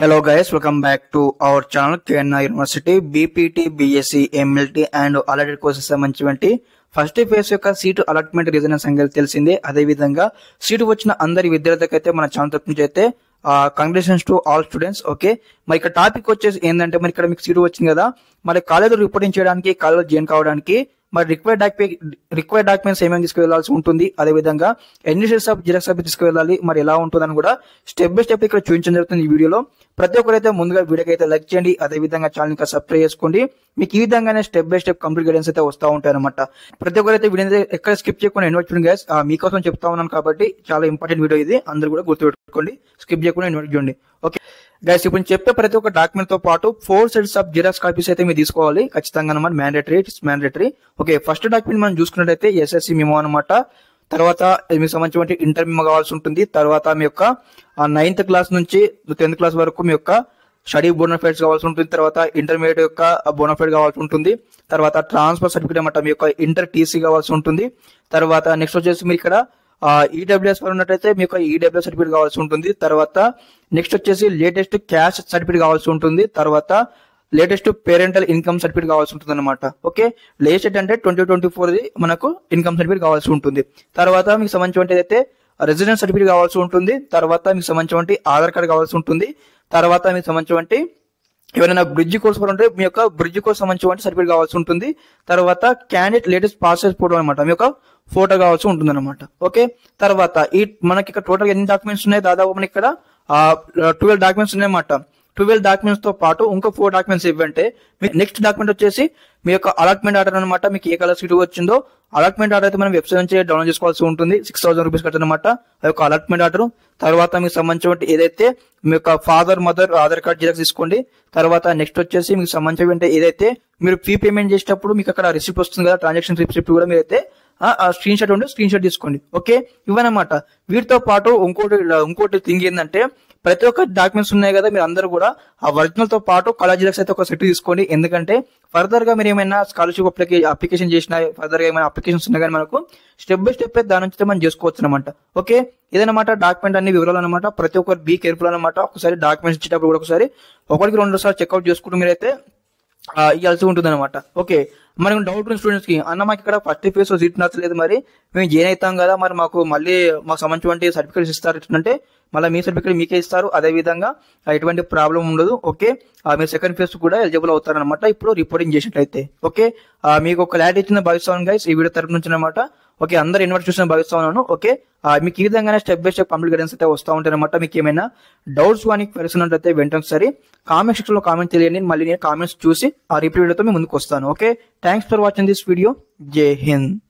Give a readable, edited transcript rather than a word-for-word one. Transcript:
Hello guys, welcome back to our channel KNR University BPT, BSc, MLT and allied courses సంబంధించి first phase యొక్క seat allotment reason సంగతి తెలిసిందే. అదే విధంగా seat వచ్చిన అందరి విద్యార్థులకైతే మన ఛానల్ తరపు నుంచి అయితే congratulations to all students. Okay, మరి ఇక్కడ టాపిక్ వచ్చేసి ఏంటంటే మరి ఇక్కడ మీకు సీటు వచ్చింది కదా, మరి కాలేజీలో రిపోర్టింగ్ చేయడానికి కాలేజీలో జాయిన్ కావడానికి మరి రిక్వైర్డ్ డాక్యుమెంట్స్ ఏమేమి తీసుకువెళ్లాల్సి ఉంటుంది, అదేవిధంగా ఎన్ని షీట్స్ ఆఫ్ జిరాక్స్ కాపీ తీసుకువెళ్ళాలి, మరి ఎలా ఉంటుందని కూడా స్టెప్ బై స్టెప్ ఇక్కడ చూపించడం జరుగుతుంది ఈ వీడియోలో. ప్రతి ఒక్కరైతే ముందుగా వీడియోకి అయితే లైక్ చేయండి, అదేవిధంగా ఛానల్ ఇంకా సబ్స్క్రైబ్ చేసుకోండి. మీకు ఈ విధంగానే step by step complete guidance అయితే వస్తూ ఉంటాయి అనమాట. ప్రతి ఒక్కరైతే వీడియో ఎక్కడ స్కిప్ చేయకుండా ఇన్వైట్ చేయండి గైస్, మీకోసం చెప్తా ఉన్నాను కాబట్టి చాలా ఇంపార్టెంట్ వీడియో ఇది, అందరూ కూడా గుర్తుపెట్టుకోండి, స్కిప్ చేయకుండా ఇన్వైట్ చేయండి. ఓకే గైస్, ఇప్పుడు చెప్పే ప్రతి ఒక్క డాక్యుమెంట్ తో పాటు 4 సెట్స్ ఆఫ్ జిరాక్స్ కాపీస్ అయితే మీరు తీసుకోవాలి ఖచ్చితంగా అనమాట. మ్యాండేటరీ. ఓకే, ఫస్ట్ డాక్యుమెంట్ మనం చూసుకున్నట్టయితే ఎస్ఎస్సి మెమో అనమాట. తర్వాత మీకు సంబంధించిన ఇంటర్ మెమో కావాల్సి ఉంటుంది. తర్వాత మీ యొక్క 9th క్లాస్ నుంచి 10th క్లాస్ వరకు మీ యొక్క స్టడీ బోనఫైడ్స్ కావాల్సి ఉంటుంది. తర్వాత ఇంటర్మీడియట్ యొక్క బోనఫైడ్ కావాల్సి ఉంటుంది. తర్వాత ట్రాన్స్ఫర్ సర్టిఫికేట్ అనమాట, మీ యొక్క ఇంటర్ టీసీ కావాల్సి ఉంటుంది. తర్వాత నెక్స్ట్ వచ్చేసి మీరు ఇక్కడ ఈడబ్ల్యూఎస్ ఉన్నట్టయితే మీకు ఈడబ్ల్యూఎస్ సర్టిఫికేట్ కావాల్సి ఉంటుంది. తర్వాత నెక్స్ట్ వచ్చేసి లేటెస్ట్ క్యాష్ సర్టిఫికేట్ కావాల్సి ఉంటుంది. తర్వాత లేటెస్ట్ పేరెంటల్ ఇన్కమ్ సర్టిఫికేట్ కావాల్సి ఉంటుంది అనమాట. ఓకే, లేటెస్ట్ అంటే 2024 మనకు ఇన్కమ్ సర్టిఫికేట్ కావాల్సి ఉంటుంది. తర్వాత మీకు సంబంధించిన అయితే రెసిడెన్స్ సర్టిఫికేట్ కావాల్సి ఉంటుంది. తర్వాత మీకు సంబంధించిన ఆధార్ కార్డ్ కావాల్సి ఉంటుంది. తర్వాత మీకు సంబంధించిన ఎవరైనా బ్రిడ్జ్ కోర్స్ కూడా ఉంటే మీ యొక్క బ్రిడ్జ్ కోర్స్ సంబంధించిన సర్టిఫికేట్ కావాల్సి ఉంటుంది. తర్వాత క్యాండిడేట్ లేటెస్ట్ పాస్పోర్ట్ ఫోటో అనమాట, మీ యొక్క ఫోటో కావాల్సి ఉంటుంది అనమాట. ఓకే, తర్వాత ఈ మనకి ఇక్కడ టోటల్ ఎన్ని డాక్యుమెంట్స్ ఉన్నాయి, దాదాపు మనకి ఇక్కడ 12 డాక్యుమెంట్స్ ఉన్నాయన్నమాట. 12 డాక్యుమెంట్స్ తో పాటు ఇంకో 4 డాక్యుమెంట్స్ ఇవ్వంటే మీకు నెక్స్ట్ డాక్యుమెంట్ వచ్చేసి మీ యొక్క అలాట్మెంట్ ఆర్డర్ అనమాట. మీకు ఏ కలర్ సీటు వచ్చిందో అలాట్మెంట్ ఆర్డర్ అయితే మనం వెబ్సైట్ నుంచి డౌన్లోడ్ చేసుకోవాల్సి ఉంటుంది. 6000 రూపీస్ కట్టనమాట ఆ యొక్క అలాట్మెంట్ ఆర్డర్. తర్వాత మీకు సంబంధించిన ఏదైతే మీ యొక్క father mother Aadhaar card xerox తీసుకోండి. తర్వాత నెక్స్ట్ వచ్చేసి మీకు సంబంధించిన ఏదైతే మీరు ఫీ పేమెంట్ చేసేటప్పుడు మీకు అక్కడ రిసిప్ట్ వస్తుంది కదా, ట్రాన్సాక్షన్ రిసిప్ట్ కూడా మీరైతే స్క్రీన్ షాట్ తీసుకోండి. ఓకే, ఇవన్నమాట. వీటితో పాటు ఇంకోటి థింగ్ ఏంటంటే ప్రతి ఒక్క డాక్యుమెంట్స్ ఉన్నాయి కదా, మీరు అందరూ కూడా ఆ ఒరిజినల్ తో పాటు కలర్ జిరాక్స్ అయితే ఒక సెట్ తీసుకోండి. ఎందుకంటే ఫర్దర్ గా మీరు ఏమైనా స్కాలర్షిప్ అప్లికేషన్ చేసినా, ఫర్దర్ గా ఏమైనా అప్లికేషన్స్ ఉన్నా కానీ మనకు స్టెప్ బై స్టెప్ దాని నుంచి మనం చేసుకోవచ్చు అనమాట. ఓకే, ఇదనమాట డాక్యుమెంట్ అన్ని వివరాలు అనమాట. ప్రతి ఒక్కరు బీ కేర్ఫుల్ అనమాట. ఒకసారి డాక్యుమెంట్స్ ఇచ్చేటప్పుడు కూడా ఒకసారి 1-2 సార్లు చెక్అవుట్ చేసుకుంటూ మీరైతే ఇవ్వాల్సి ఉంటుంది అనమాట. ఓకే, మనకు డౌట్ ఉన్న స్టూడెంట్స్ కి అన్న మాకు ఇక్కడ ఫస్ట్ ఫేజ్ సీట్ నచ్చలేదు, మరి మేము జాయిన్ అవుతాం కదా, మరి మాకు సంబంధించిన సర్టిఫికేట్స్ ఇస్తారు అంటే మళ్ళీ మీ సర్టిఫికేట్ మీకే ఇస్తారు. అదే విధంగా ఎటువంటి ప్రాబ్లం ఉండదు. ఓకే, మీరు సెకండ్ ఫేజ్ కూడా ఎలిజిబుల్ అవుతారనమాట ఇప్పుడు రిపోర్టింగ్ చేసినట్లయితే. ఓకే, మీకు ఒక క్లారిటీ ఇచ్చిన భావిస్తాను గైస్ ఈ వీడియో తరపు నుంచి అనమాట. ఓకే, అందరు ఇన్వైట్ చూసిన భావిస్తా ఉన్నాను. ఓకే, మీకు ఈ విధంగానే step by step complete guidance అయితే వస్తూ ఉంటాయి అనమాట. మీకు ఏమైనా డౌట్స్ కానీ క్వెరీస్ ఉన్నట్లయితే వెంటనే సరే కామెంట్ సెక్షన్ లో కామెంట్ తెలియండి. మళ్ళీ నేను కామెంట్స్ చూసి ఆ రిప్లై వీడియోతో మీ ముందుకు వస్తాను. Okay, thanks for watching this video. జై హింద్.